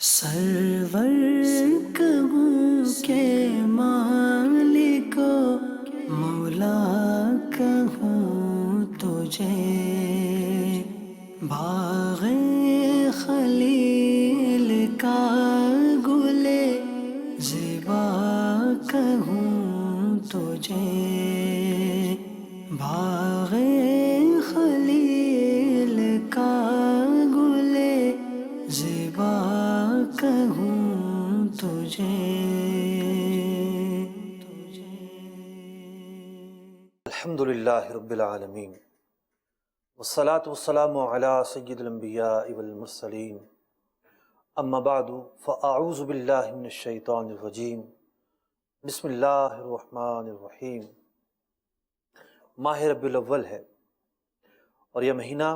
سرور کہوں کہ مالکو مولا کہوں تجھے، باغ خلیل کا گلے زیبا کہوں تجھے، باغ خلیل کا گلے زیبا کہوں تجھے۔ الحمدللہ رب العالمین والصلاة والسلام علی سید الانبیاء والمرسلین، اما بعد فاعوذ باللہ من الشیطان الرجیم، بسم اللہ الرحمن الرحیم۔ ماہ ربیع الاول ہے اور یہ مہینہ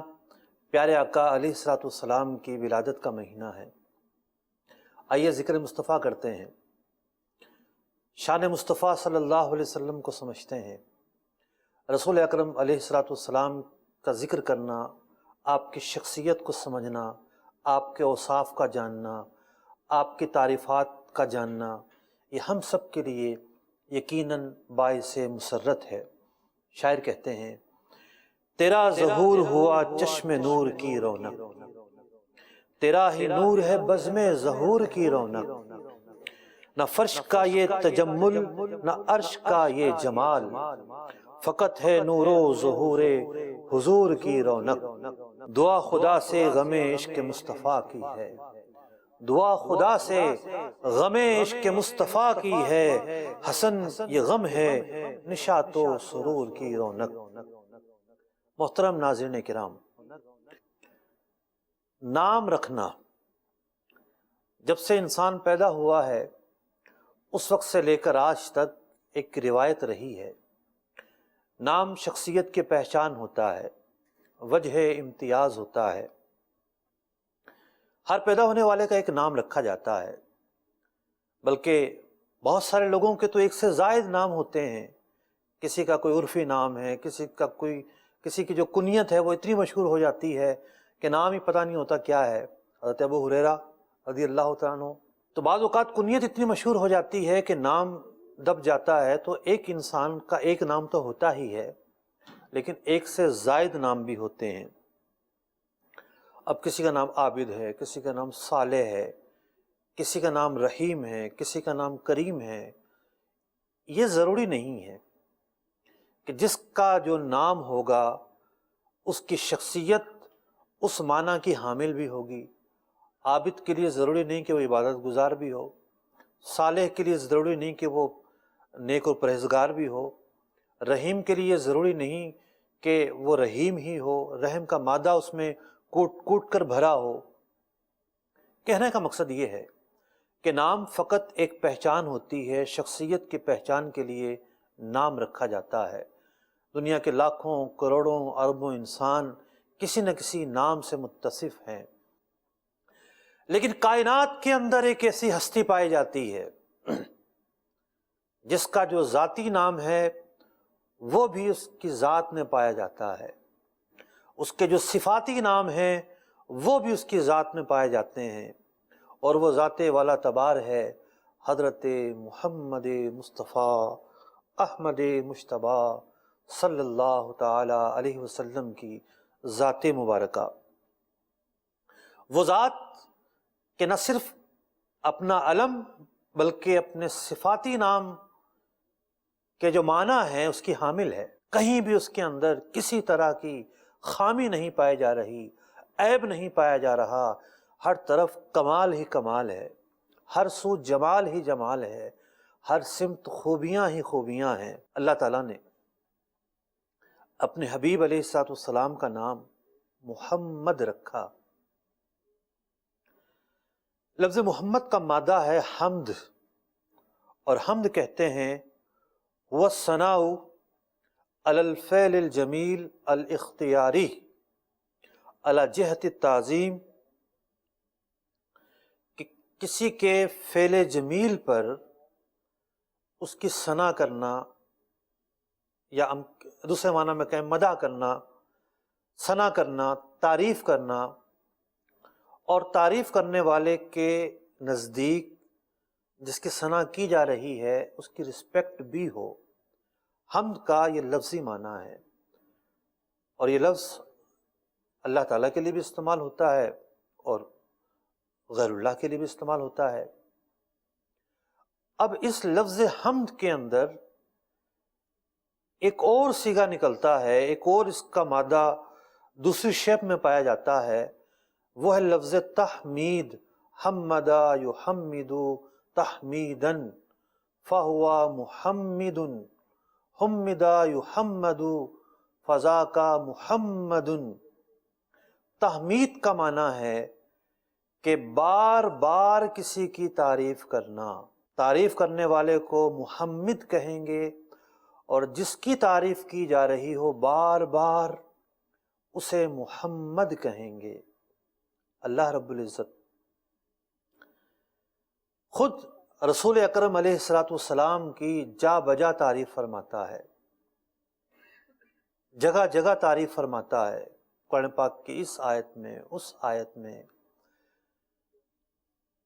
پیارے آقا علیہ الصلوۃ والسلام کی ولادت کا مہینہ ہے۔ آئیے ذکر مصطفیٰ کرتے ہیں، شان مصطفیٰ صلی اللہ علیہ وسلم کو سمجھتے ہیں۔ رسول اکرم علیہ الصلوۃ والسلام کا ذکر کرنا، آپ کی شخصیت کو سمجھنا، آپ کے اوصاف کا جاننا، آپ کی تعریفات کا جاننا، یہ ہم سب کے لیے یقیناً باعث مسرت ہے۔ شاعر کہتے ہیں، تیرا ظہور ہوا چشم نور کی رونق، تیرا ہی نور ہے بزم ظہور کی رونق، نہ فرش کا یہ تجمل نہ عرش کا یہ جمال، فقط ہے نور و ظہور حضور کی رونق۔ دعا خدا سے غم عشق مصطفیٰ کی ہے، دعا خدا سے غم عشق مصطفیٰ کی ہے، حسن یہ غم ہے نشاط و سرور کی رونق۔ محترم ناظرین کرام، نام رکھنا جب سے انسان پیدا ہوا ہے اس وقت سے لے کر آج تک ایک روایت رہی ہے۔ نام شخصیت کی پہچان ہوتا ہے، وجہ امتیاز ہوتا ہے۔ ہر پیدا ہونے والے کا ایک نام رکھا جاتا ہے، بلکہ بہت سارے لوگوں کے تو ایک سے زائد نام ہوتے ہیں۔ کسی کا کوئی عرفی نام ہے، کسی کی جو کنیت ہے وہ اتنی مشہور ہو جاتی ہے کہ نام ہی پتہ نہیں ہوتا کیا ہے۔ حضرت ابو ہریرہ رضی اللہ تعالیٰ عنہ، تو بعض اوقات کنیت اتنی مشہور ہو جاتی ہے کہ نام دب جاتا ہے، تو ایک انسان کا ایک نام تو ہوتا ہی ہے، لیکن ایک سے زائد نام بھی ہوتے ہیں۔ اب کسی کا نام عابد ہے، کسی کا نام صالح ہے، کسی کا نام رحیم ہے، کسی کا نام کریم ہے۔ یہ ضروری نہیں ہے کہ جس کا جو نام ہوگا اس کی شخصیت اس معنی کی حامل بھی ہوگی۔ عابد کے لیے ضروری نہیں کہ وہ عبادت گزار بھی ہو، صالح کے لیے ضروری نہیں کہ وہ نیک و پرہیزگار بھی ہو، رحیم کے لیے ضروری نہیں کہ وہ رحیم ہی ہو، رحم کا مادہ اس میں کوٹ کر بھرا ہو۔ کہنے کا مقصد یہ ہے کہ نام فقط ایک پہچان ہوتی ہے، شخصیت کی پہچان کے لیے نام رکھا جاتا ہے۔ دنیا کے لاکھوں کروڑوں اربوں انسان کسی نہ کسی نام سے متصف ہیں، لیکن کائنات کے اندر ایک ایسی ہستی پائی جاتی ہے جس کا جو ذاتی نام ہے وہ بھی اس کی ذات میں پایا جاتا ہے، اس کے جو صفاتی نام ہیں وہ بھی اس کی ذات میں پائے جاتے ہیں، اور وہ ذات والا تبار ہے حضرت محمد مصطفیٰ احمد مجتبیٰ صلی اللہ تعالی علیہ وسلم کی ذات مبارکہ۔ وہ ذات کہ نہ صرف اپنا علم بلکہ اپنے صفاتی نام کے جو معنی ہیں اس کی حامل ہے۔ کہیں بھی اس کے اندر کسی طرح کی خامی نہیں پائی جا رہی، عیب نہیں پایا جا رہا، ہر طرف کمال ہی کمال ہے، ہر سو جمال ہی جمال ہے، ہر سمت خوبیاں ہی خوبیاں ہیں۔ اللہ تعالیٰ نے اپنے حبیب علیہ الصلوۃ والسلام کا نام محمد رکھا۔ لفظ محمد کا مادہ ہے حمد، اور حمد کہتے ہیں هو الثناء علی الفعل الجمیل الاختیاری علی جہت التعظیم، کہ کسی کے فعل جمیل پر اس کی ثنا کرنا، یا دوسرے معنی میں کہیں مدح کرنا، ثنا کرنا، تعریف کرنا، اور تعریف کرنے والے کے نزدیک جس کی ثنا کی جا رہی ہے اس کی رسپیکٹ بھی ہو۔ حمد کا یہ لفظی معنی ہے، اور یہ لفظ اللہ تعالیٰ کے لیے بھی استعمال ہوتا ہے اور غیر اللہ کے لیے بھی استعمال ہوتا ہے۔ اب اس لفظ حمد کے اندر ایک اور صیغہ نکلتا ہے، ایک اور اس کا مادہ دوسری شیپ میں پایا جاتا ہے، وہ ہے لفظ تحمید۔ حمدا یحمد تحمیدا فہو محمد، حمدا یحمد فذاک محمد۔ تحمید کا معنی ہے کہ بار بار کسی کی تعریف کرنا۔ تعریف کرنے والے کو محمد کہیں گے، اور جس کی تعریف کی جا رہی ہو بار بار اسے محمد کہیں گے۔ اللہ رب العزت خود رسول اکرم علیہ الصلوۃ والسلام کی جا بجا تعریف فرماتا ہے، جگہ جگہ تعریف فرماتا ہے۔ قرآن پاک کی اس آیت میں، اس آیت میں،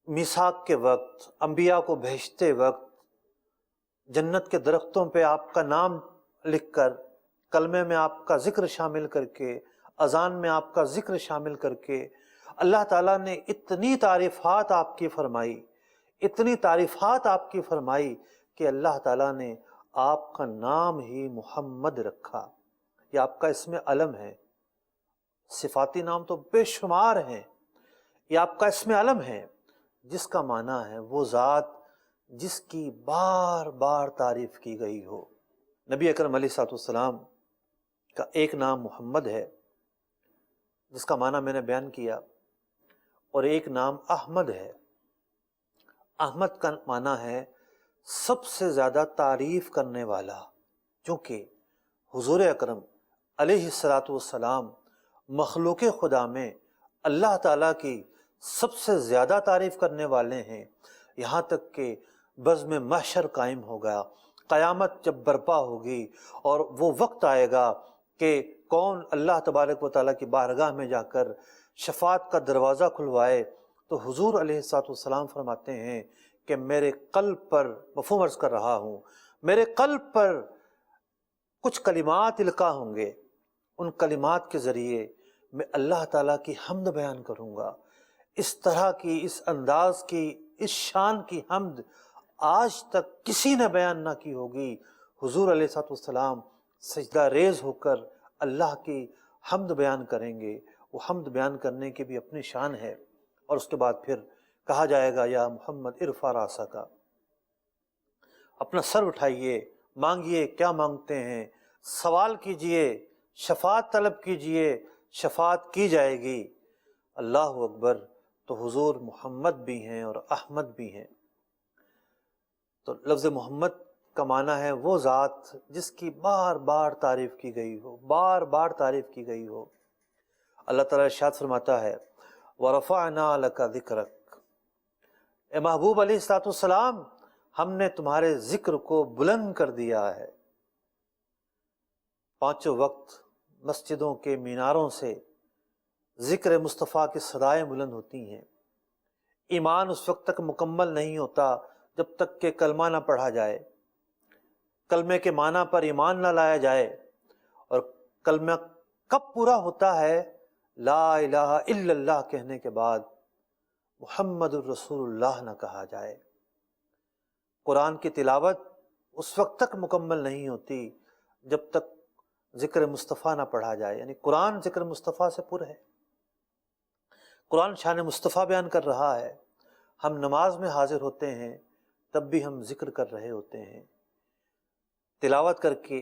میثاق کے وقت، انبیاء کو بھیجتے وقت، جنت کے درختوں پہ آپ کا نام لکھ کر، کلمے میں آپ کا ذکر شامل کر کے، اذان میں آپ کا ذکر شامل کر کے، اللہ تعالیٰ نے اتنی تعریفات آپ کی فرمائی، اتنی تعریفات آپ کی فرمائی کہ اللہ تعالیٰ نے آپ کا نام ہی محمد رکھا۔ یہ آپ کا اسم علم ہے، صفاتی نام تو بے شمار ہیں، یہ آپ کا اسم علم ہے جس کا معنی ہے وہ ذات جس کی بار بار تعریف کی گئی ہو۔ نبی اکرم علیہ الصلوۃ والسلام کا ایک نام محمد ہے جس کا معنی میں نے بیان کیا، اور ایک نام احمد ہے۔ احمد کا معنی ہے سب سے زیادہ تعریف کرنے والا، چونکہ حضور اکرم علیہ الصلوۃ والسلام مخلوق خدا میں اللہ تعالیٰ کی سب سے زیادہ تعریف کرنے والے ہیں، یہاں تک کہ بزم محشر قائم ہوگا، قیامت جب برپا ہوگی اور وہ وقت آئے گا کہ کون اللہ تبارک و تعالیٰ کی بارگاہ میں جا کر شفاعت کا دروازہ کھلوائے، تو حضور علیہ الصلوۃ والسلام فرماتے ہیں کہ میرے قلب پر، مفہوم عرض کر رہا ہوں، میرے قلب پر کچھ کلمات القاء ہوں گے، ان کلمات کے ذریعے میں اللہ تعالیٰ کی حمد بیان کروں گا۔ اس طرح کی، اس انداز کی، اس شان کی حمد آج تک کسی نے بیان نہ کی ہوگی۔ حضور علیہ الصلوۃ والسلام سجدہ ریز ہو کر اللہ کی حمد بیان کریں گے۔ وہ حمد بیان کرنے کی بھی اپنی شان ہے، اور اس کے بعد پھر کہا جائے گا یا محمد ارفع راسک، اپنا سر اٹھائیے، مانگیے کیا مانگتے ہیں، سوال کیجئے، شفاعت طلب کیجئے، شفاعت کی جائے گی۔ اللہ اکبر۔ تو حضور محمد بھی ہیں اور احمد بھی ہیں۔ تو لفظ محمد کا معنی ہے وہ ذات جس کی بار بار تعریف کی گئی ہو، بار بار تعریف کی گئی ہو۔ اللہ تعالیٰ ارشاد فرماتا ہے وَرَفَعْنَا لَكَ ذِكْرَكَ، اے محبوب علیہ الصلوۃ والسلام، ہم نے تمہارے ذکر کو بلند کر دیا ہے۔ پانچوں وقت مسجدوں کے میناروں سے ذکر مصطفیٰ کی صدائیں بلند ہوتی ہیں۔ ایمان اس وقت تک مکمل نہیں ہوتا جب تک کہ کلمہ نہ پڑھا جائے، کلمے کے معنی پر ایمان نہ لایا جائے، اور کلمہ کب پورا ہوتا ہے؟ لا الہ الا اللہ کہنے کے بعد محمد الرسول اللہ نہ کہا جائے۔ قرآن کی تلاوت اس وقت تک مکمل نہیں ہوتی جب تک ذکر مصطفیٰ نہ پڑھا جائے، یعنی قرآن ذکر مصطفیٰ سے پر ہے۔ قرآن شان مصطفیٰ بیان کر رہا ہے، ہم نماز میں حاضر ہوتے ہیں تب بھی ہم ذکر کر رہے ہوتے ہیں، تلاوت کر کے،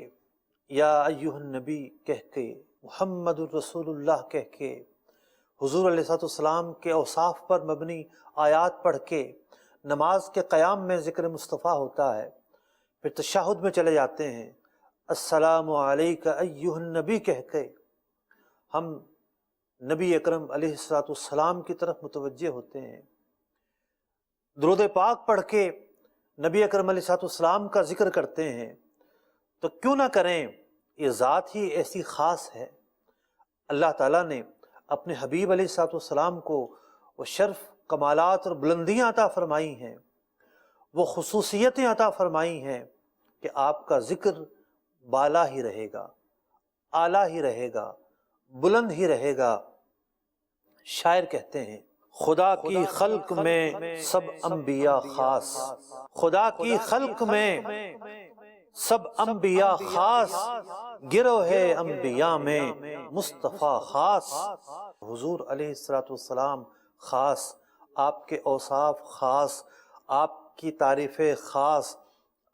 یا ایھا النبی کہہ کے، محمد الرسول اللہ کہہ کے، حضور علیہ الصلوۃ والسلام کے اوصاف پر مبنی آیات پڑھ کے نماز کے قیام میں ذکر مصطفیٰ ہوتا ہے۔ پھر تشہد میں چلے جاتے ہیں، السلام علیک ایھا النبی کہہ کے ہم نبی اکرم علیہ الصلوۃ والسلام کی طرف متوجہ ہوتے ہیں۔ درود پاک پڑھ کے نبی اکرم علیہ الصلوۃ والسلام کا ذکر کرتے ہیں۔ تو کیوں نہ کریں، یہ ذات ہی ایسی خاص ہے۔ اللہ تعالیٰ نے اپنے حبیب علیہ الصلوۃ والسلام کو وہ شرف، کمالات اور بلندیاں عطا فرمائی ہیں، وہ خصوصیتیں عطا فرمائی ہیں کہ آپ کا ذکر بالا ہی رہے گا، اعلیٰ ہی رہے گا، بلند ہی رہے گا۔ شاعر کہتے ہیں خدا کی خلق میں سب انبیاء خاص، خدا کی خلق میں سب انبیاء خاص، گروہ انبیاء میں مصطفیٰ خاص۔ حضور علیہ السلام خاص، آپ کے اوصاف خاص، آپ کی تعریفیں خاص،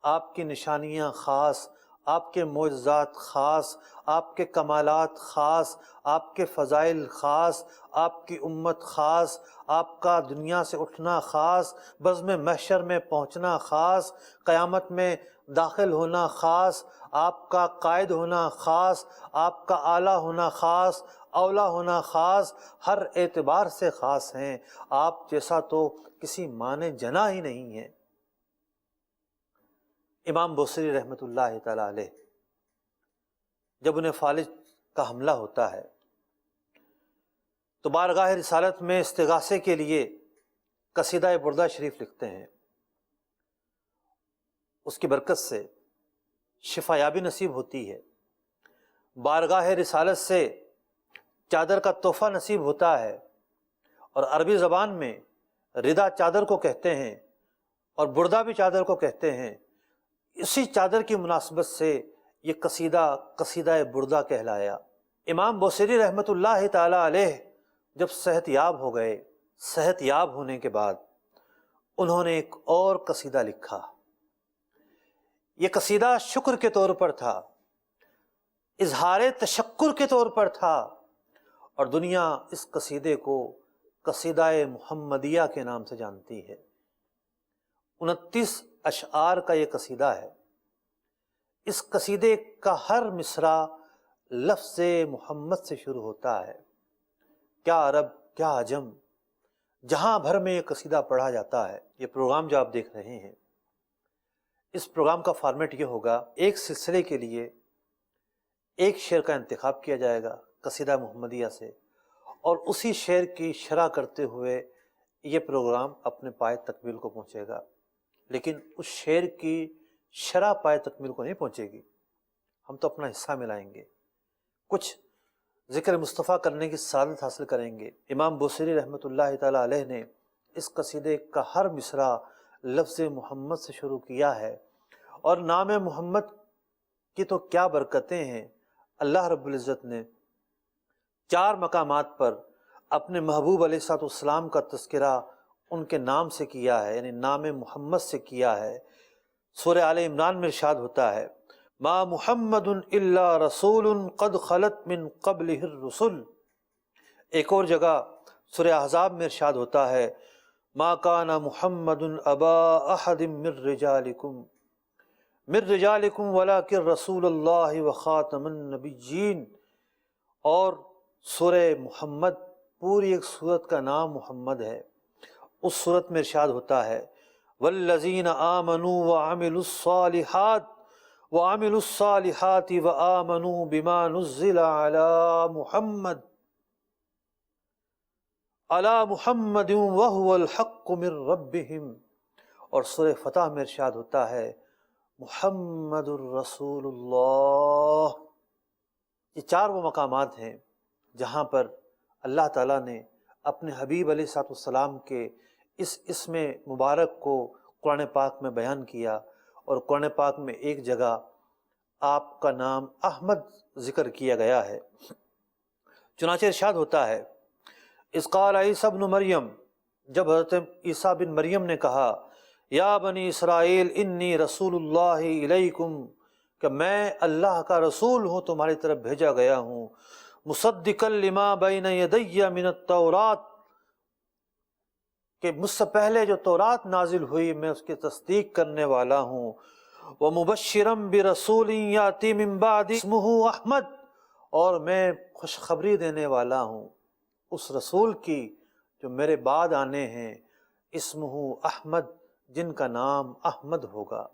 آپ کی نشانیاں خاص، آپ کے معجزات خاص، آپ کے کمالات خاص، آپ کے فضائل خاص، آپ کی امت خاص، آپ کا دنیا سے اٹھنا خاص، بزم محشر میں پہنچنا خاص، قیامت میں داخل ہونا خاص، آپ کا قائد ہونا خاص، آپ کا اعلیٰ ہونا خاص، اولا ہونا خاص، ہر اعتبار سے خاص ہیں۔ آپ جیسا تو کسی مانے جنا ہی نہیں ہے۔ امام بوصیری رحمۃ اللہ تعالی علیہ جب انہیں فالج کا حملہ ہوتا ہے تو بارگاہ رسالت میں استغاثے کے لیے قصیدہ بردہ شریف لکھتے ہیں۔ اس کی برکت سے شفا یابی نصیب ہوتی ہے، بارگاہ رسالت سے چادر کا تحفہ نصیب ہوتا ہے، اور عربی زبان میں ردا چادر کو کہتے ہیں اور بردہ بھی چادر کو کہتے ہیں۔ اسی چادر کی مناسبت سے یہ قصیدہ بردہ کہلایا۔ امام بوصیری رحمۃ اللہ تعالی علیہ جب صحت یاب ہو گئے، صحت یاب ہونے کے بعد انہوں نے ایک اور قصیدہ لکھا۔ یہ قصیدہ شکر کے طور پر تھا، اظہار تشکر کے طور پر تھا، اور دنیا اس قصیدے کو قصیدہ محمدیہ کے نام سے جانتی ہے۔ 29 اشعار کا یہ قصیدہ ہے۔ اس قصیدے کا ہر مصرع لفظ محمد سے شروع ہوتا ہے۔ کیا عرب کیا عجم، جہاں بھر میں یہ قصیدہ پڑھا جاتا ہے۔ یہ پروگرام جو آپ دیکھ رہے ہیں، اس پروگرام کا فارمیٹ یہ ہوگا، ایک سلسلے کے لیے ایک شعر کا انتخاب کیا جائے گا قصیدہ محمدیہ سے، اور اسی شعر کی شرح کرتے ہوئے یہ پروگرام اپنے پائے تکمیل کو پہنچے گا۔ لیکن اس شعر کی شرح پائے تکمیل کو نہیں پہنچے گی، ہم تو اپنا حصہ ملائیں گے، کچھ ذکر مصطفیٰ کرنے کی سعادت حاصل کریں گے۔ امام بوصیری رحمۃ اللہ تعالی علیہ نے اس قصیدے کا ہر مصرع لفظ محمد سے شروع کیا ہے، اور نام محمد کی تو کیا برکتیں ہیں۔ اللہ رب العزت نے 4 مقامات پر اپنے محبوب علیہ السلام کا تذکرہ ان کے نام سے کیا ہے، یعنی نام محمد سے کیا ہے۔ سورہ آل عمران میں ارشاد ہوتا ہے، ما محمد الا رسول قد خلت من قبلہ الرسل۔ ایک اور جگہ سورہ احزاب میں ارشاد ہوتا ہے، ما کان محمد ابا احد من رجالکم ولکن رسول اللہ وخاتم النبیین۔ اور سورہ محمد، پوری ایک سورت کا نام محمد ہے۔ اس سورت میں ارشاد ہوتا ہے، والذین آمنوا وعملوا الصالحات وآمنوا بما نزل علی محمد وهو الحق من ربهم۔ اور سورہ فتح میں ارشاد ہوتا ہے، محمد الرسول اللہ۔ یہ 4 وہ مقامات ہیں جہاں پر اللہ تعالیٰ نے اپنے حبیب علیہ السلام کے اس اسم مبارک کو قرآن پاک میں بیان کیا، اور قرآن پاک میں ایک جگہ آپ کا نام احمد ذکر کیا گیا ہے۔ چنانچہ ارشاد ہوتا ہے، اذ قال عیسیٰ ابن مریم، جب حضرت عیسیٰ بن مریم نے کہا، یا بنی اسرائیل انی رسول اللہ الیکم، کہ میں اللہ کا رسول ہوں، تمہاری طرف بھیجا گیا ہوں، مصدقا لما بین یدی من التوراۃ، کہ مجھ سے پہلے جو تورات نازل ہوئی میں اس کی تصدیق کرنے والا ہوں، وَمُبَشِّرًا بِرَسُولٍ یَأْتِی مِن بَعْدِی اسْمُهُ احمد، اور میں خوشخبری دینے والا ہوں اس رسول کی جو میرے بعد آنے ہیں، اسمہ احمد، جن کا نام احمد ہوگا۔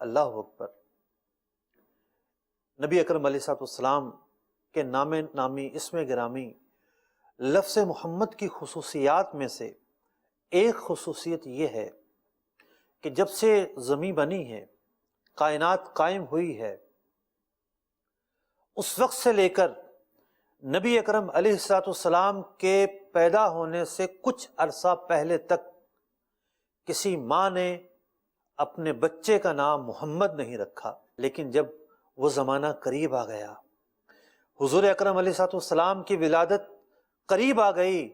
اللہ اکبر۔ نبی اکرم علیہ السلام کے نام نامی، اسم گرامی لفظ محمد کی خصوصیات میں سے ایک خصوصیت یہ ہے کہ جب سے زمین بنی ہے، کائنات قائم ہوئی ہے، اس وقت سے لے کر نبی اکرم علیہ الصلوۃ والسلام کے پیدا ہونے سے کچھ عرصہ پہلے تک کسی ماں نے اپنے بچے کا نام محمد نہیں رکھا۔ لیکن جب وہ زمانہ قریب آ گیا، حضور اکرم علیہ الصلوۃ والسلام کی ولادت قریب آ گئی،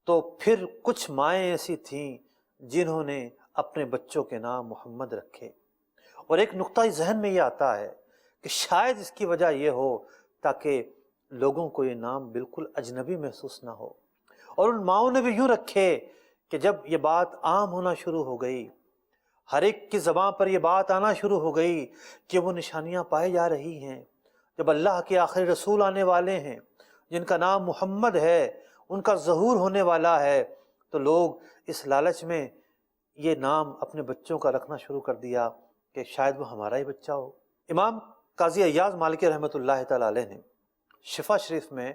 تو پھر کچھ مائیں ایسی تھیں جنہوں نے اپنے بچوں کے نام محمد رکھے۔ اور ایک نقطہ ذہن میں یہ آتا ہے کہ شاید اس کی وجہ یہ ہو تاکہ لوگوں کو یہ نام بالکل اجنبی محسوس نہ ہو، اور ان ماؤں نے بھی یوں رکھے کہ جب یہ بات عام ہونا شروع ہو گئی، ہر ایک کی زبان پر یہ بات آنا شروع ہو گئی کہ وہ نشانیاں پائی جا رہی ہیں، جب اللہ کے آخری رسول آنے والے ہیں جن کا نام محمد ہے، ان کا ظہور ہونے والا ہے، تو لوگ اس لالچ میں یہ نام اپنے بچوں کا رکھنا شروع کر دیا کہ شاید وہ ہمارا ہی بچہ ہو۔ امام قاضی ایاز مالکی رحمۃ اللہ تعالی علیہ نے شفا شریف میں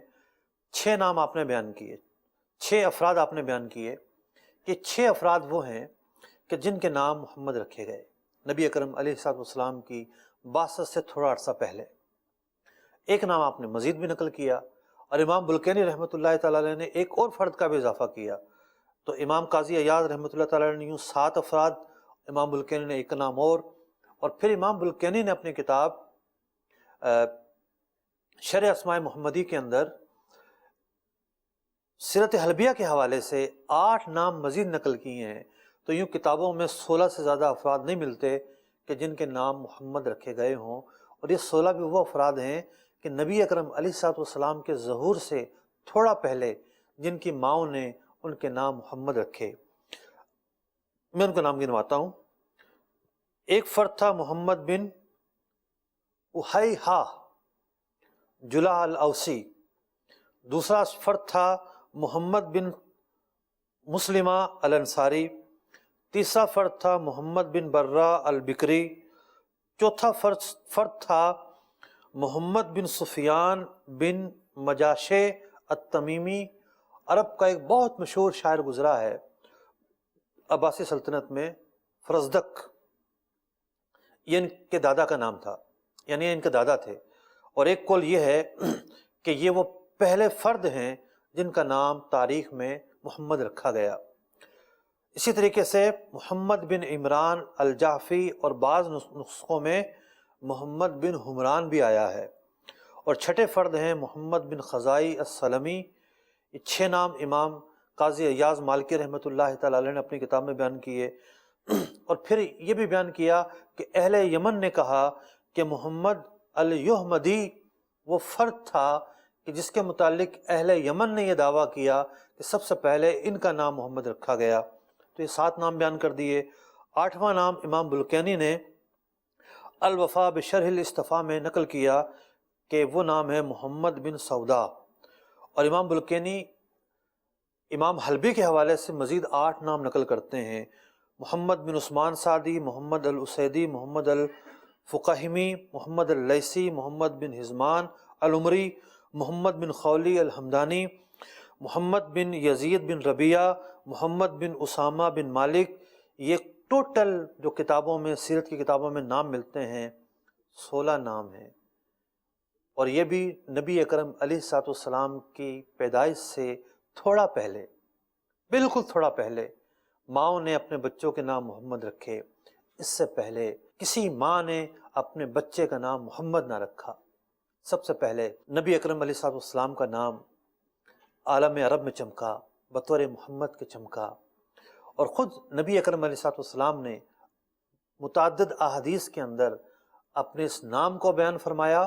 6 نام آپ نے بیان کیے، 6 افراد آپ نے بیان کیے کہ 6 افراد وہ ہیں کہ جن کے نام محمد رکھے گئے نبی اکرم علیہ الصلوۃ والسلام کی بعثت سے تھوڑا عرصہ پہلے۔ ایک نام آپ نے مزید بھی نقل کیا، اور امام بلقینی رحمۃ اللہ تعالی علیہ نے ایک اور فرد کا بھی اضافہ کیا، تو امام قاضی ایاز رحمۃ اللہ تعالی علیہ نے یوں 7 افراد، امام بلقینی نے ایک نام اور پھر امام بلقینی نے اپنی کتاب شرح اسماء محمدی کے اندر سیرت حلبیہ کے حوالے سے 8 نام مزید نقل کیے ہیں۔ تو یوں کتابوں میں 16 سے زیادہ افراد نہیں ملتے کہ جن کے نام محمد رکھے گئے ہوں، اور یہ 16 بھی وہ افراد ہیں کہ نبی اکرم علیہ الصلوۃ والسلام کے ظہور سے تھوڑا پہلے جن کی ماؤں نے ان کے نام محمد رکھے۔ میں ان کا نام گنواتا ہوں۔ ایک فرد تھا محمد بن احیحہ جلح الاوسی، دوسرا فرد تھا محمد بن مسلمہ الانصاری، تیسرا فرد تھا محمد بن برہ البکری، چوتھا فرد تھا محمد بن سفیان بن مجاشع التمیمی۔ عرب کا ایک بہت مشہور شاعر گزرا ہے عباسی سلطنت میں، فرزدق، یہ ان کے دادا کا نام تھا، یعنی ان کے دادا تھے، اور ایک قول یہ ہے کہ یہ وہ پہلے فرد ہیں جن کا نام تاریخ میں محمد رکھا گیا۔ اسی طریقے سے محمد بن عمران الجعفی، اور بعض نسخوں میں محمد بن حمران بھی آیا ہے، اور چھٹے فرد ہیں محمد بن خزائی السلمی۔ یہ 6 نام امام قاضی ایاز مالکی رحمۃ اللہ تعالی علیہ نے اپنی کتاب میں بیان کیے، اور پھر یہ بھی بیان کیا کہ اہل یمن نے کہا کہ محمد الیحمدی وہ فرد تھا کہ جس کے متعلق اہل یمن نے یہ دعویٰ کیا کہ سب سے پہلے ان کا نام محمد رکھا گیا۔ تو یہ 7 نام بیان کر دیے۔ 8واں نام امام بلقینی نے الوفا بشرح الاستفاء میں نقل کیا کہ وہ نام ہے محمد بن سودا، اور امام بلقینی امام حلبی کے حوالے سے مزید 8 نام نقل کرتے ہیں: محمد بن عثمان سعدی، محمد الاسیدی، محمد الفقہمی، محمد اللیثی، محمد بن حزمان العمری، محمد بن خولی الحمدانی، محمد بن یزید بن ربیعہ، محمد بن اسامہ بن مالک۔ یہ ٹوٹل جو کتابوں میں، سیرت کی کتابوں میں نام ملتے ہیں 16 نام ہیں، اور یہ بھی نبی اکرم علیہ الصلوۃ والسلام کی پیدائش سے تھوڑا پہلے، بالکل تھوڑا پہلے ماؤں نے اپنے بچوں کے نام محمد رکھے۔ اس سے پہلے کسی ماں نے اپنے بچے کا نام محمد نہ رکھا۔ سب سے پہلے نبی اکرم علیہ الصلوۃ والسلام کا نام عالم عرب میں چمکا، بطور محمد کے چمکا، اور خود نبی اکرم علیہ الصلوۃ والسلام نے متعدد احادیث کے اندر اپنے اس نام کو بیان فرمایا،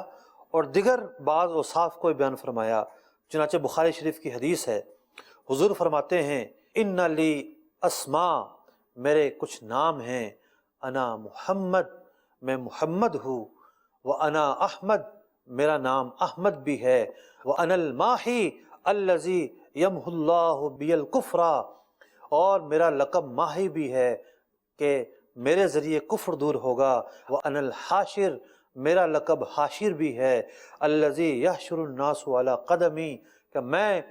اور دیگر بعض اوصاف کو بیان فرمایا۔ چنانچہ بخاری شریف کی حدیث ہے، حضور فرماتے ہیں: ان لی اسماء، میرے کچھ نام ہیں، انا محمد، میں محمد ہوں، وانا احمد، میرا نام احمد بھی ہے، وانا الماحی الذی یمحو اللہ بی الکفر، اور میرا لقب ماہی بھی ہے کہ میرے ذریعے کفر دور ہوگا، وانا الحاشر، میرا لقب حاشر بھی ہے، الذی یحشر الناس علی قدمی، کہ میں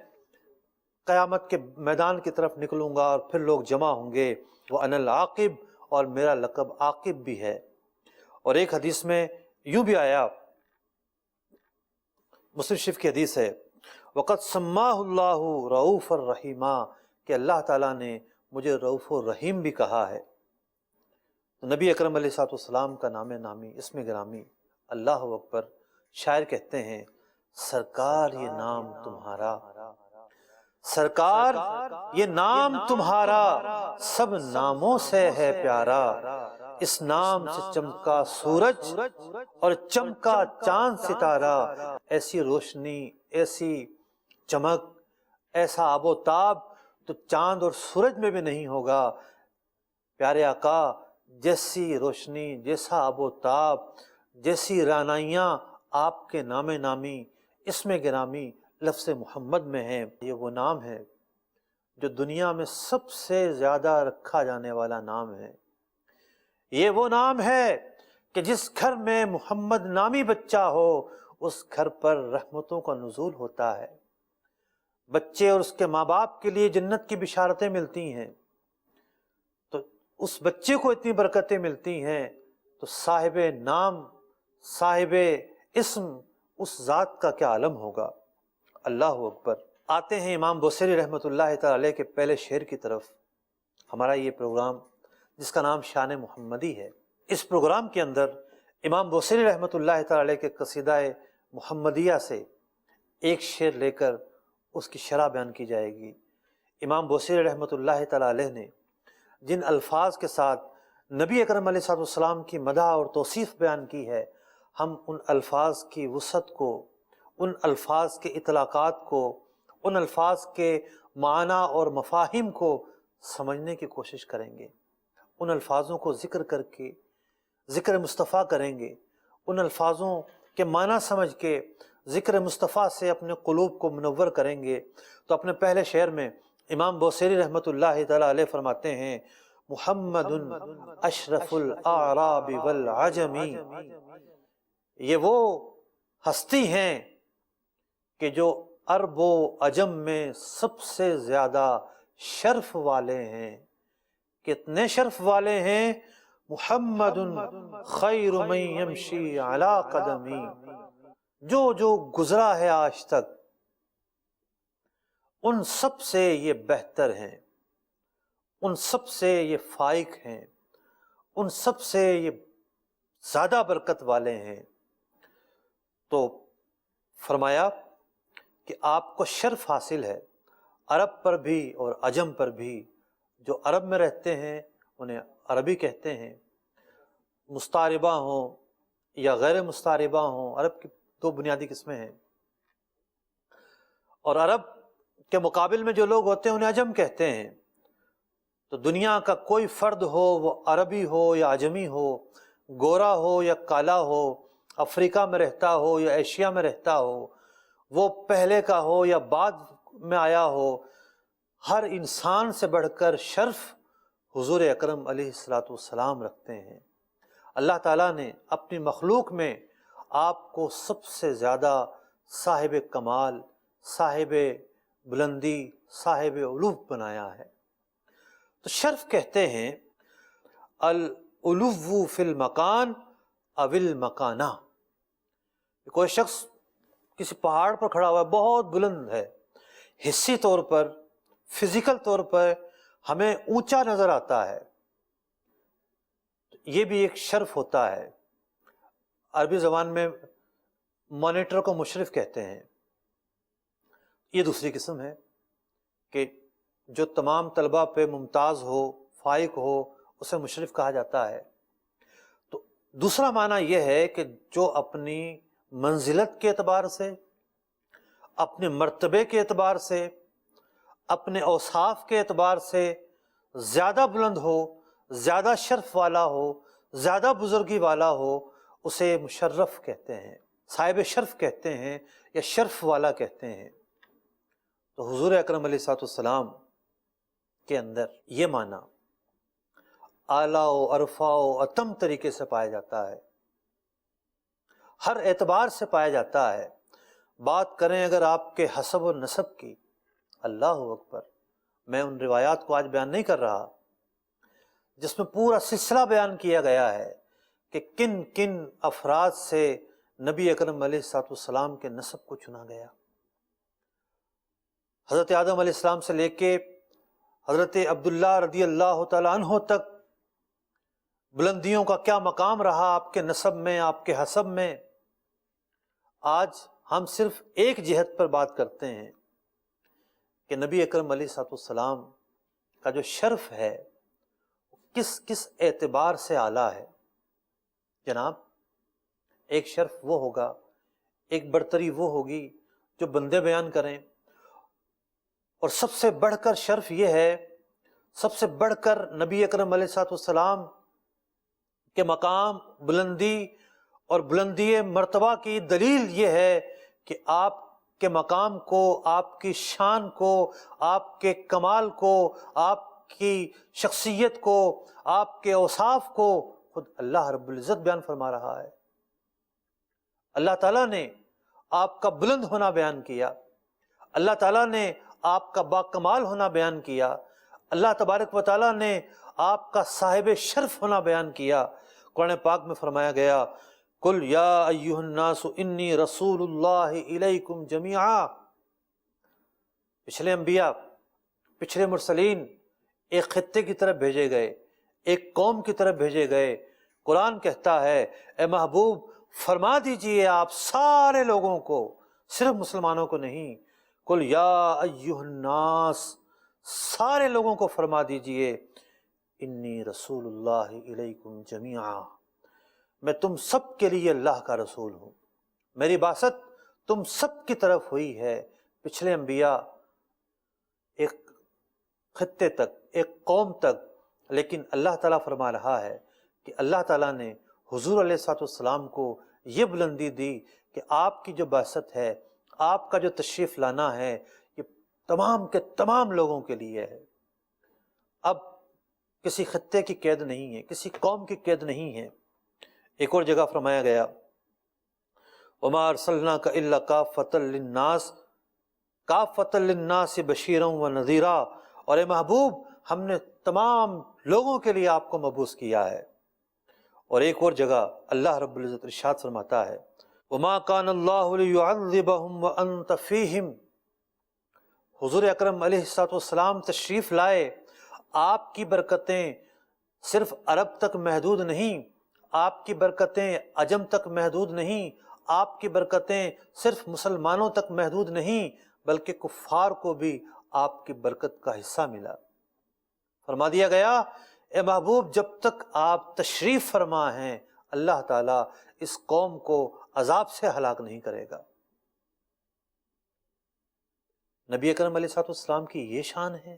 قیامت کے میدان کی طرف نکلوں گا اور پھر لوگ جمع ہوں گے، وہ انا العاقب، اور میرا لقب عاقب بھی ہے۔ اور ایک حدیث میں یوں بھی آیا، مسلم شریف کی حدیث ہے، وقد سماہ اللہ رؤوف الرحیمہ، کہ اللہ تعالیٰ نے مجھے رؤوف الرحیم بھی کہا ہے۔ تو نبی اکرم علیہ الصلوۃ والسلام کا نام نامی، اسم گرامی، اللہ اکبر۔ شاعر کہتے ہیں، سرکار یہ نام تمہارا، سرکار یہ نام تمہارا، سب ناموں سے ہے پیارا، اس نام سے چمکا سورج اور چمکا چاند ستارہ، ایسی روشنی، ایسی چمک، ایسا آب و تاب تو چاند اور سورج میں بھی نہیں ہوگا۔ پیارے آقا، جیسی روشنی، جیسا آب و تاب، جیسی رعنائیاں آپ کے نام نامی، اسم گرامی لفظ محمد میں ہیں۔ یہ وہ نام ہے جو دنیا میں سب سے زیادہ رکھا جانے والا نام ہے۔ یہ وہ نام ہے کہ جس گھر میں محمد نامی بچہ ہو، اس گھر پر رحمتوں کا نزول ہوتا ہے، بچے اور اس کے ماں باپ کے لیے جنت کی بشارتیں ملتی ہیں۔ تو اس بچے کو اتنی برکتیں ملتی ہیں، تو صاحب نام، صاحب اسم، اس ذات کا کیا عالم ہوگا۔ اللہ اکبر۔ آتے ہیں امام بوصیری رحمۃ اللہ تعالی علیہ کے پہلے شعر کی طرف۔ ہمارا یہ پروگرام جس کا نام شان محمدی ہے، اس پروگرام کے اندر امام بوصیری رحمۃ اللہ تعالی علیہ کے قصیدہ محمدیہ سے ایک شعر لے کر اس کی شرح بیان کی جائے گی۔ امام بوصیری رحمۃ اللہ تعالی علیہ نے جن الفاظ کے ساتھ نبی اکرم علیہ الصلوۃ والسلام کی مدح اور توصیف بیان کی ہے، ہم ان الفاظ کی وسعت کو، ان الفاظ کے اطلاقات کو، ان الفاظ کے معنی اور مفاہیم کو سمجھنے کی کوشش کریں گے۔ ان الفاظوں کو ذکر کر کے ذکر مصطفیٰ کریں گے، ان الفاظوں کے معنی سمجھ کے ذکر مصطفیٰ سے اپنے قلوب کو منور کریں گے۔ تو اپنے پہلے شعر میں امام بوصیری رحمۃ اللہ تعالی علیہ فرماتے ہیں، محمد اشرف الاعراب والعجم، یہ وہ ہستی ہیں کہ جو عرب و عجم میں سب سے زیادہ شرف والے ہیں۔ کتنے شرف والے ہیں؟ محمد خیر من یمشی علی قدمی، جو گزرا ہے آج تک ان سب سے یہ بہتر ہیں، ان سب سے یہ فائق ہیں، ان سب سے یہ زیادہ برکت والے ہیں۔ تو فرمایا کہ آپ کو شرف حاصل ہے، عرب پر بھی اور عجم پر بھی۔ جو عرب میں رہتے ہیں انہیں عربی کہتے ہیں، مستعربہ ہوں یا غیر مستعربہ ہوں، عرب کی دو بنیادی قسمیں ہیں، اور عرب کے مقابل میں جو لوگ ہوتے ہیں انہیں عجم کہتے ہیں۔ تو دنیا کا کوئی فرد ہو، وہ عربی ہو یا عجمی ہو، گورا ہو یا کالا ہو، افریقہ میں رہتا ہو یا ایشیا میں رہتا ہو، وہ پہلے کا ہو یا بعد میں آیا ہو، ہر انسان سے بڑھ کر شرف حضور اکرم علیہ الصلوۃ والسلام رکھتے ہیں۔ اللہ تعالیٰ نے اپنی مخلوق میں آپ کو سب سے زیادہ صاحب کمال، صاحب بلندی، صاحب علو بنایا ہے۔ تو شرف کہتے ہیں العلو فی المکان او المکانہ۔ کوئی شخص کسی پہاڑ پر کھڑا ہوا ہے، بہت بلند ہے، حصی طور پر، فزیکل طور پر ہمیں اونچا نظر آتا ہے، یہ بھی ایک شرف ہوتا ہے۔ عربی زبان میں مانیٹر کو مشرف کہتے ہیں۔ یہ دوسری قسم ہے کہ جو تمام طلبہ پہ ممتاز ہو، فائق ہو، اسے مشرف کہا جاتا ہے۔ تو دوسرا معنی یہ ہے کہ جو اپنی منزلت کے اعتبار سے، اپنے مرتبے کے اعتبار سے، اپنے اوصاف کے اعتبار سے زیادہ بلند ہو، زیادہ شرف والا ہو، زیادہ بزرگی والا ہو، اسے مشرف کہتے ہیں، صاحب شرف کہتے ہیں یا شرف والا کہتے ہیں۔ تو حضور اکرم علیہ الصلوۃ والسلام کے اندر یہ معنی اعلیٰ و ارفع و اتم طریقے سے پایا جاتا ہے، ہر اعتبار سے پایا جاتا ہے۔ بات کریں اگر آپ کے حسب و نسب کی، اللہ اکبر، میں ان روایات کو آج بیان نہیں کر رہا جس میں پورا سلسلہ بیان کیا گیا ہے کہ کن کن افراد سے نبی اکرم علیہ الصلوۃ والسلام کے نسب کو چنا گیا۔ حضرت آدم علیہ السلام سے لے کے حضرت عبداللہ رضی اللہ تعالیٰ عنہ تک بلندیوں کا کیا مقام رہا آپ کے نسب میں، آپ کے حسب میں۔ آج ہم صرف ایک جہت پر بات کرتے ہیں کہ نبی اکرم علیہ الصلوۃ والسلام کا جو شرف ہے کس کس اعتبار سے اعلیٰ ہے۔ جناب، ایک شرف وہ ہوگا، ایک برتری وہ ہوگی جو بندے بیان کریں، اور سب سے بڑھ کر شرف یہ ہے، سب سے بڑھ کر نبی اکرم علیہ الصلوۃ والسلام کے مقام، بلندی اور بلندی مرتبہ کی دلیل یہ ہے کہ آپ کے مقام کو، آپ کی شان کو، آپ کے کمال کو، آپ کی شخصیت کو، آپ کے اوصاف کو خود اللہ رب العزت بیان فرما رہا ہے۔ اللہ تعالیٰ نے آپ کا بلند ہونا بیان کیا، اللہ تعالیٰ نے آپ کا باکمال ہونا بیان کیا، اللہ تبارک و تعالیٰ نے آپ کا صاحب شرف ہونا بیان کیا۔ قرآن پاک میں فرمایا گیا، قل یا ایھا الناس انی رسول اللہ الیکم جمیعا۔ پچھلے انبیاء، پچھلے مرسلین ایک خطے کی طرف بھیجے گئے، ایک قوم کی طرف بھیجے گئے۔ قرآن کہتا ہے اے محبوب فرما دیجئے آپ سارے لوگوں کو، صرف مسلمانوں کو نہیں، قل یا ایھا الناس، سارے لوگوں کو فرما دیجئے انی رسول اللہ الیکم جمیعا، میں تم سب کے لیے اللہ کا رسول ہوں، میری بعثت تم سب کی طرف ہوئی ہے۔ پچھلے انبیاء ایک خطے تک، ایک قوم تک، لیکن اللہ تعالیٰ فرما رہا ہے کہ اللہ تعالیٰ نے حضور علیہ الصلوۃ والسلام کو یہ بلندی دی کہ آپ کی جو بعثت ہے، آپ کا جو تشریف لانا ہے، یہ تمام کے تمام لوگوں کے لیے ہے۔ اب کسی خطے کی قید نہیں ہے، کسی قوم کی قید نہیں ہے۔ ایک اور جگہ فرمایا گیا وَمَا أَرْسَلْنَاكَ إِلَّا كَافَّةً لِلنَّاسِ كَافَّةً لِلنَّاسِ بَشِيرًا وَنَذِيرًا، اور اے محبوب ہم نے تمام لوگوں کے لیے آپ کو مبعوث کیا ہے۔ اور ایک اور جگہ اللہ رب العزت ارشاد فرماتا ہے وَمَا كَانَ اللَّهُ لِيُعَذِّبَهُمْ وَأَنْتَ فِيهِمْ، حضور اکرم علیہ الصلوۃ والسلام تشریف لائے، آپ کی برکتیں صرف عرب تک محدود نہیں، آپ کی برکتیں عجم تک محدود نہیں، آپ کی برکتیں صرف مسلمانوں تک محدود نہیں، بلکہ کفار کو بھی آپ کی برکت کا حصہ ملا۔ فرما دیا گیا اے محبوب جب تک آپ تشریف فرما ہیں اللہ تعالیٰ اس قوم کو عذاب سے ہلاک نہیں کرے گا۔ نبی اکرم علیہ الصلوۃ والسلام کی یہ شان ہے،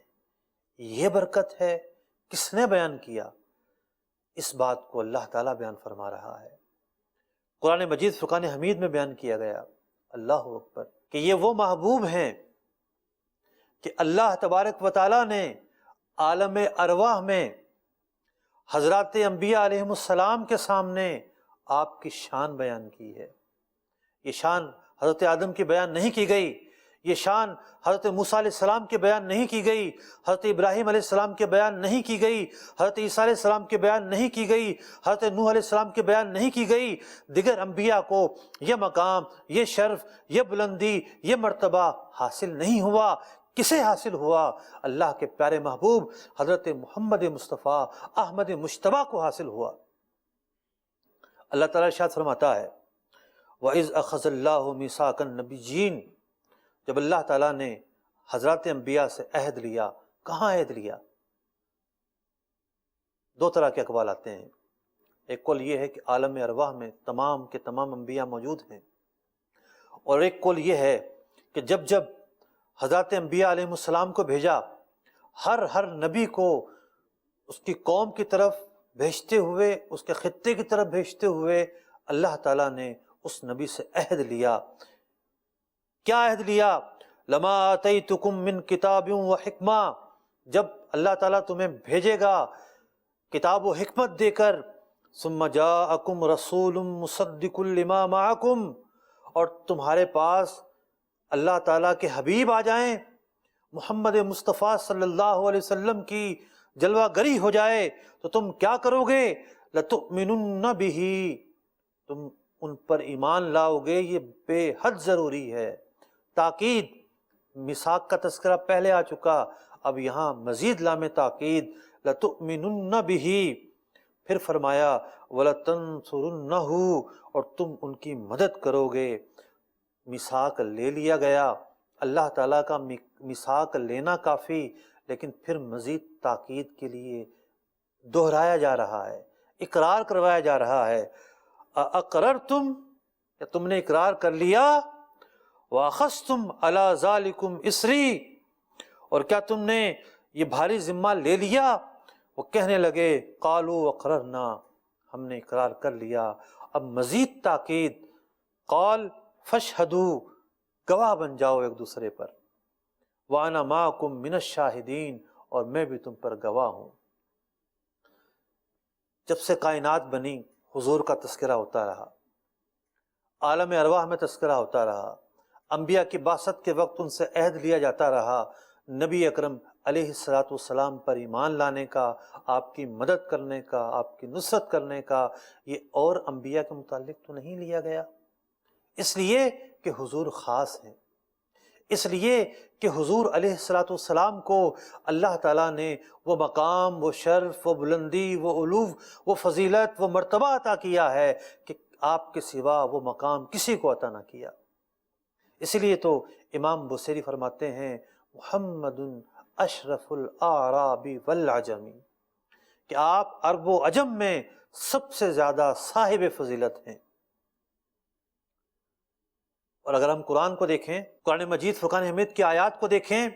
یہ برکت ہے، کس نے بیان کیا؟ اس بات کو اللہ تعالیٰ بیان فرما رہا ہے۔ قرآن مجید فرقان حمید میں بیان کیا گیا، اللہ اکبر، کہ یہ وہ محبوب ہیں کہ اللہ تبارک و تعالیٰ نے عالم ارواح میں حضرات انبیاء علیہم السلام کے سامنے آپ کی شان بیان کی ہے۔ یہ شان حضرت آدم کی بیان نہیں کی گئی، یہ شان حضرت موسیٰ علیہ السلام کے بیان نہیں کی گئی، حضرت ابراہیم علیہ السلام کے بیان نہیں کی گئی، حضرت عیسیٰ علیہ السلام کے بیان نہیں کی گئی، حضرت نوح علیہ السلام کے بیان نہیں کی گئی۔ دیگر انبیاء کو یہ مقام، یہ شرف، یہ بلندی، یہ مرتبہ حاصل نہیں ہوا۔ کسے حاصل ہوا؟ اللہ کے پیارے محبوب حضرت محمد مصطفیٰ احمد مجتبیٰ کو حاصل ہوا۔ اللہ تعالیٰ ارشاد فرماتا ہے وَإِذْ أَخَذَ اللَّهُ مِيثَاقَ النَّبِيِّينَ، جب اللہ تعالیٰ نے حضرات انبیاء سے عہد لیا، کہاں عہد لیا؟ دو طرح کے اقوال آتے ہیں۔ ایک قول یہ ہے کہ عالم ارواح میں تمام کے تمام انبیاء موجود ہیں، اور ایک قول یہ ہے کہ جب جب حضرات انبیاء علیہ السلام کو بھیجا، ہر نبی کو اس کی قوم کی طرف بھیجتے ہوئے، اس کے خطے کی طرف بھیجتے ہوئے اللہ تعالیٰ نے اس نبی سے عہد لیا۔ کیا عہد لیا؟ لما آتیتکم من کتاب و حکمہ، جب اللہ تعالیٰ تمہیں بھیجے گا کتاب و حکمت دے کر، ثم جاءکم رسول مصدق لما معکم، اور تمہارے پاس اللہ تعالیٰ کے حبیب آ جائیں، محمد مصطفیٰ صلی اللہ علیہ وسلم کی جلوہ گری ہو جائے تو تم کیا کرو گے؟ لَتُؤْمِنُنَّ بِهِ، تم ان پر ایمان لاؤ گے، یہ بے حد ضروری ہے۔ تاکید، میثاق کا تذکرہ پہلے آ چکا، اب یہاں مزید لام تاکید، لَتُؤْمِنُنَّ بِهِ، پھر فرمایا وَلَتَنْصُرُنَّهُ، اور تم ان کی مدد کرو گے۔ میثاق لے لیا گیا، اللہ تعالیٰ کا میثاق لینا کافی، لیکن پھر مزید تاکید کے لیے دہرایا جا رہا ہے، اقرار کروایا جا رہا ہے۔ اقررتم، کہ تم نے اقرار کر لیا، واخذتم علی ذالکم اسری، اور کیا تم نے یہ بھاری ذمہ لے لیا؟ وہ کہنے لگے قالوا اقررنا، ہم نے اقرار کر لیا۔ اب مزید تاکید، قال فاشہدوا، گواہ بن جاؤ ایک دوسرے پر، وانا معکم من الشاہدین، اور میں بھی تم پر گواہ ہوں۔ جب سے کائنات بنی حضور کا تذکرہ ہوتا رہا، عالم ارواح میں تذکرہ ہوتا رہا، انبیاء کی بعثت کے وقت ان سے عہد لیا جاتا رہا، نبی اکرم علیہ الصلاۃ والسلام پر ایمان لانے کا، آپ کی مدد کرنے کا، آپ کی نصرت کرنے کا، یہ اور انبیاء کے متعلق تو نہیں لیا گیا، اس لیے کہ حضور خاص ہیں، اس لیے کہ حضور علیہ الصلاۃ والسلام کو اللہ تعالیٰ نے وہ مقام، وہ شرف، وہ بلندی، وہ علو، وہ فضیلت، وہ مرتبہ عطا کیا ہے کہ آپ کے سوا وہ مقام کسی کو عطا نہ کیا۔ اس لیے تو امام بصیری فرماتے ہیں محمد اشرف الاعراب والعجم، کہ آپ عرب و عجم میں سب سے زیادہ صاحب فضیلت ہیں۔ اور اگر ہم قرآن کو دیکھیں، قرآن مجید فرقان حمید کی آیات کو دیکھیں،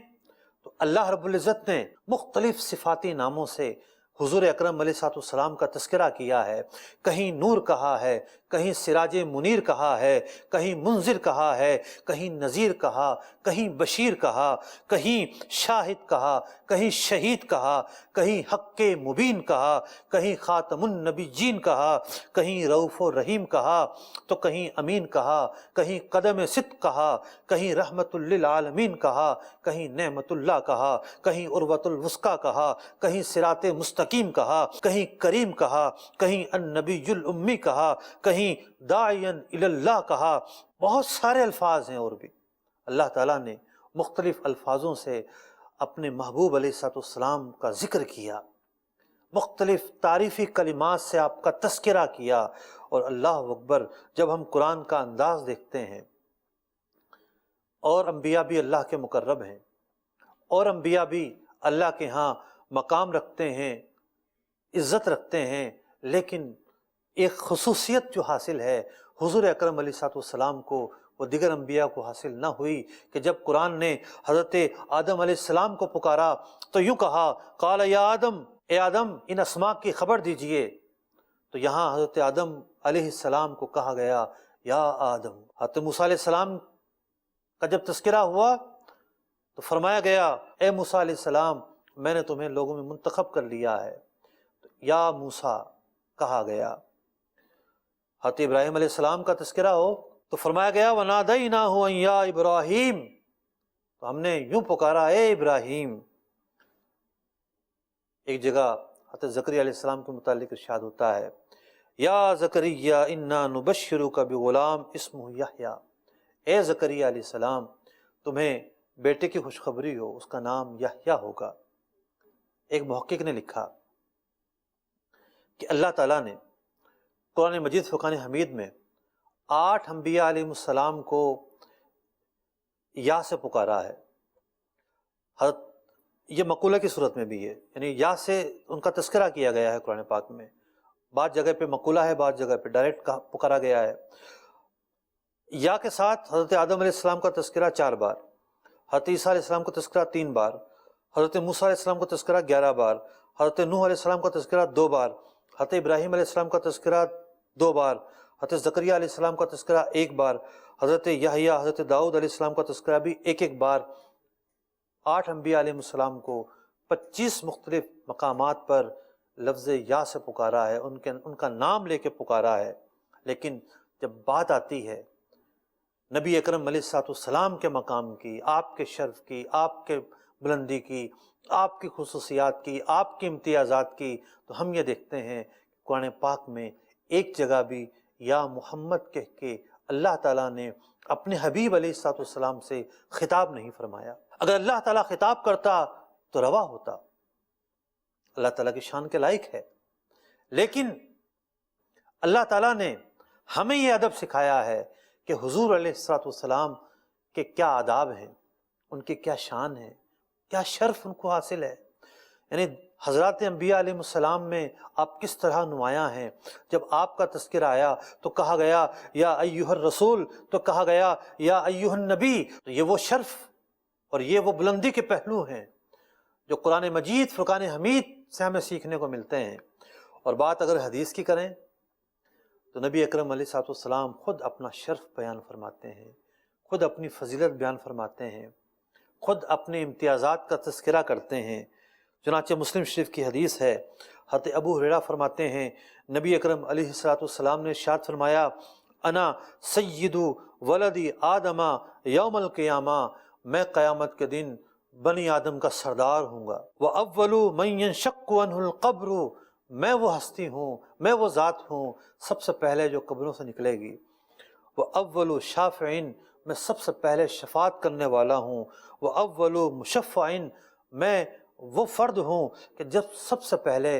تو اللہ رب العزت نے مختلف صفاتی ناموں سے حضور اکرم علیہ الصلوۃ والسلام کا تذکرہ کیا ہے۔ کہیں نور کہا ہے، کہیں سراج منیر کہا ہے، کہیں منذر کہا ہے، کہیں نذیر کہا، کہیں بشیر کہا، کہیں شاہد کہا، کہیں شہید کہا، کہیں حق مبین کہا، کہیں خاتم النبیین کہا، کہیں رؤوف و رحیم کہا، تو کہیں امین کہا، کہیں قدم صدق کہا، کہیں رحمت للعالمین کہا، کہیں نعمت اللہ کہا، کہیں عروۃ الوثقی کہا، کہیں صراط مستقیم کہا، کہیں کریم کہا، کہیں النبی الامی کہا، کہیں داعیا الی اللہ کہا۔ بہت سارے الفاظ ہیں، اور بھی اللہ تعالیٰ نے مختلف الفاظوں سے اپنے محبوب علیہ الصلوۃ والسلام کا ذکر کیا، مختلف تعریفی کلمات سے آپ کا تذکرہ کیا۔ اور اللہ اکبر، جب ہم قرآن کا انداز دیکھتے ہیں، اور انبیاء بھی اللہ کے مقرب ہیں، اور انبیاء بھی اللہ کے ہاں مقام رکھتے ہیں، عزت رکھتے ہیں، لیکن ایک خصوصیت جو حاصل ہے حضور اکرم علیہ الصلوۃ والسلام کو، وہ دیگر انبیاء کو حاصل نہ ہوئی، کہ جب قرآن نے حضرت آدم علیہ السلام کو پکارا تو یوں کہا قال یا آدم، اے آدم ان اسماء کی خبر دیجئے، تو یہاں حضرت آدم علیہ السلام کو کہا گیا یا آدم۔ حضرت موسیٰ علیہ السلام کا جب تذکرہ ہوا تو فرمایا گیا اے موسیٰ علیہ السلام، میں نے تمہیں لوگوں میں منتخب کر لیا ہے، تو یا موسیٰ کہا گیا۔ حضرت ابراہیم علیہ السلام کا تذکرہ ہو تو فرمایا گیا وَنَادَيْنَاهُ أَن يَا إِبْرَاهِيمُ، تو ہم نے یوں پکارا اے ابراہیم۔ ایک جگہ حضرت زکریا علیہ السلام کے متعلق ارشاد ہوتا ہے یا زکریا انا نبشرک بغلام اسمہ یحییٰ، اے زکریا علیہ السلام تمہیں بیٹے کی خوشخبری ہو، اس کا نام یحییٰ ہوگا۔ ایک محقق نے لکھا کہ اللہ تعالیٰ نے قرآن مجید فرقان حمید میں 8 انبیاء علیہ السلام کو یا سے پکارا ہے۔ حضرت یہ مقولہ کی صورت میں بھی ہے، یعنی یا سے ان کا تذکرہ کیا گیا ہے قرآن پاک میں، بعض جگہ پہ مقولہ ہے، بعض جگہ پہ ڈائریکٹ پکارا گیا ہے۔ یا کے ساتھ حضرت آدم علیہ السلام کا تذکرہ 4 بار، حضرت عیسیٰ علیہ السلام کا تذکرہ 3 بار، حضرت موسیٰ علیہ السلام کا تذکرہ 11 بار، حضرت نوح علیہ السلام کا تذکرہ 2 بار، حضرت ابراہیم علیہ السلام کا تذکرہ 2 بار، حضرت زکریا علیہ السلام کا تذکرہ 1 بار، حضرت یحییٰ حضرت داؤد علیہ السلام کا تذکرہ بھی 1 بار۔ 8 انبیاء علیہ السلام کو 25 مختلف مقامات پر لفظ یا سے پکارا ہے، ان کا نام لے کے پکارا ہے۔ لیکن جب بات آتی ہے نبی اکرم علیہ الصلوۃ والسلام کے مقام کی، آپ کے شرف کی، آپ کے بلندی کی، آپ کی خصوصیات کی، آپ کی امتیازات کی، تو ہم یہ دیکھتے ہیں قرآن پاک میں ایک جگہ بھی یا محمد کہہ کے اللہ تعالیٰ نے اپنے حبیب علیہ الصلوۃ والسلام سے خطاب نہیں فرمایا۔ اگر اللہ تعالیٰ خطاب کرتا تو روا ہوتا، اللہ تعالیٰ کی شان کے لائق ہے، لیکن اللہ تعالیٰ نے ہمیں یہ ادب سکھایا ہے کہ حضور علیہ الصلوۃ والسلام کے کیا آداب ہیں، ان کی کیا شان ہے، کیا شرف ان کو حاصل ہے۔ یعنی حضرات انبیاء علیہ السلام میں آپ کس طرح نمایاں ہیں۔ جب آپ کا تذکرہ آیا تو کہا گیا یا ایھا الرسول، تو کہا گیا یا ایھا النبی، تو یہ وہ شرف اور یہ وہ بلندی کے پہلو ہیں جو قرآن مجید فرقان حمید سے ہمیں سیکھنے کو ملتے ہیں۔ اور بات اگر حدیث کی کریں تو نبی اکرم علیہ الصلوۃ والسلام خود اپنا شرف بیان فرماتے ہیں، خود اپنی فضیلت بیان فرماتے ہیں، خود اپنے امتیازات کا تذکرہ کرتے ہیں۔ چنانچہ مسلم شریف کی حدیث ہے، حضرت ابو ہریرہ فرماتے ہیں نبی اکرم علیہ الصلوۃ والسلام نے ارشاد فرمایا انا سید ولد آدم یوم القیامہ، میں قیامت کے دن بنی آدم کا سردار ہوں گا۔ وَأَوَّلُ مَن يَنشَقُّ عَنْهُ الْقَبْرُ، میں وہ ہستی ہوں، میں وہ ذات ہوں سب سے پہلے جو قبروں سے نکلے گی۔ وَأَوَّلُ شَافِعٍ، میں سب سے پہلے شفاعت کرنے والا ہوں۔ وَأَوَّلُ مُشَفَّعٍ، میں وہ فرد ہوں کہ جب سب سے پہلے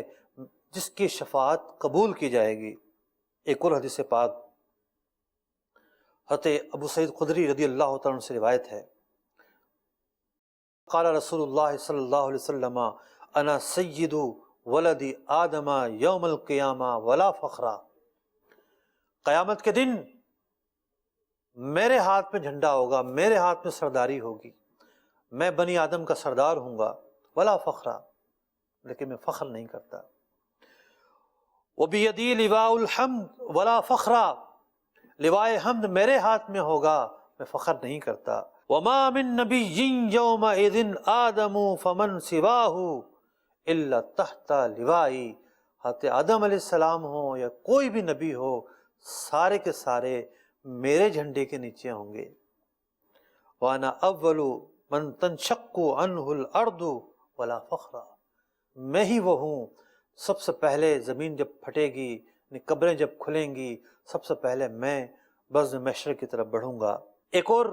جس کی شفاعت قبول کی جائے گی۔ ایک اور حدیث پاک حضرت ابو سعید خدری رضی اللہ تعالیٰ عنہ سے روایت ہے، قال رسول اللہ صلی اللہ علیہ وسلم انا سید ولد آدم یوم القیامہ ولا فخرا، قیامت کے دن میرے ہاتھ میں جھنڈا ہوگا، میرے ہاتھ میں سرداری ہوگی، میں بنی آدم کا سردار ہوں گا، ولا فخرا، لیکن میں فخر نہیں کرتا۔ وبیدی لواء الحمد ولا فخرا، لوائے حمد میرے ہاتھ میں ہوگا، میں فخر نہیں کرتا۔ وما من نبی یومئذ آدم فمن سواہ الا تحت لوائی، حضرت آدم علیہ السلام ہوں یا کوئی بھی نبی ہو، سارے کے سارے میرے جھنڈے کے نیچے ہوں گے۔ وانا اول من تنشق عنہ الارض ولا فخرا، میں ہی وہ ہوں سب سے پہلے زمین جب پھٹے گی، قبریں جب کھلیں گی، سب سے پہلے میں بزم محشر کی طرف بڑھوں گا۔ ایک اور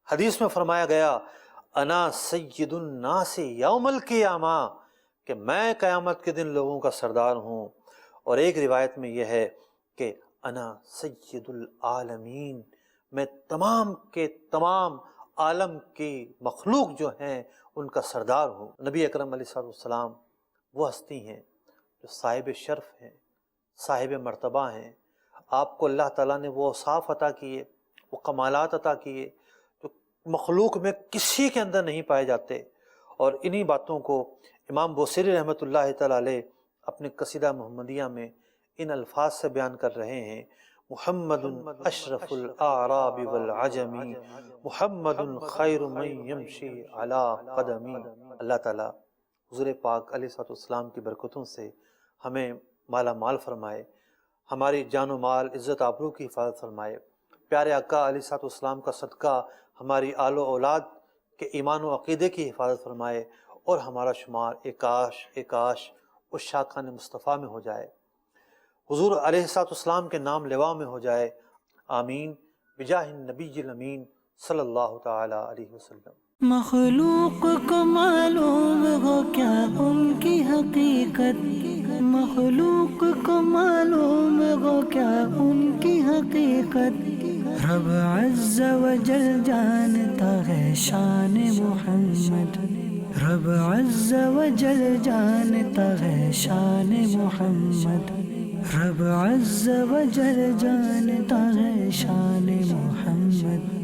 حدیث میں فرمایا گیا انا سید الناس یوم القیامہ، کہ میں قیامت کے دن لوگوں کا سردار ہوں۔ اور ایک روایت میں یہ ہے کہ انا سید العالمین، میں تمام کے تمام عالم کی مخلوق جو ہیں ان کا سردار ہوں۔ نبی اکرم علیہ الصلوۃ والسلام وہ ہستی ہیں جو صاحب شرف ہیں، صاحب مرتبہ ہیں۔ آپ کو اللہ تعالیٰ نے وہ اوصاف عطا کیے، وہ کمالات عطا کیے جو مخلوق میں کسی کے اندر نہیں پائے جاتے۔ اور انہی باتوں کو امام بوصیری رحمۃ اللہ تعالیٰ علیہ اپنے قصیدہ محمدیہ میں ان الفاظ سے بیان کر رہے ہیں، محمد اشرف الاعراب والعجم، محمد خیر من یمشی علی قدمی۔ اللہ تعالیٰ حضور پاک علیہ الصلوۃ والسلام کی برکتوں سے ہمیں مالا مال فرمائے، ہماری جان و مال عزت آبرو کی حفاظت فرمائے، پیارے آقا علیہ الصلوۃ والسلام کا صدقہ ہماری آل و اولاد کے ایمان و عقیدے کی حفاظت فرمائے، اور ہمارا شمار ایک کاش اس شاخان مصطفیٰ میں ہو جائے، حضور علیہ الصلوۃ والسلام کے نام لوا میں ہو جائے۔ آمین بجاہ النبی الامین صلی اللہ تعالی علیہ وسلم۔ مخلوق کو معلوم ہو کیا ان کی حقیقت، مخلوق کو معلوم ہو کیا ان کی حقیقت، رب عز و جل جانتا ہے شان محمد، رب عز و جل جانتا ہے شان محمد، رب عز و جل جانتا ہے شان محمد۔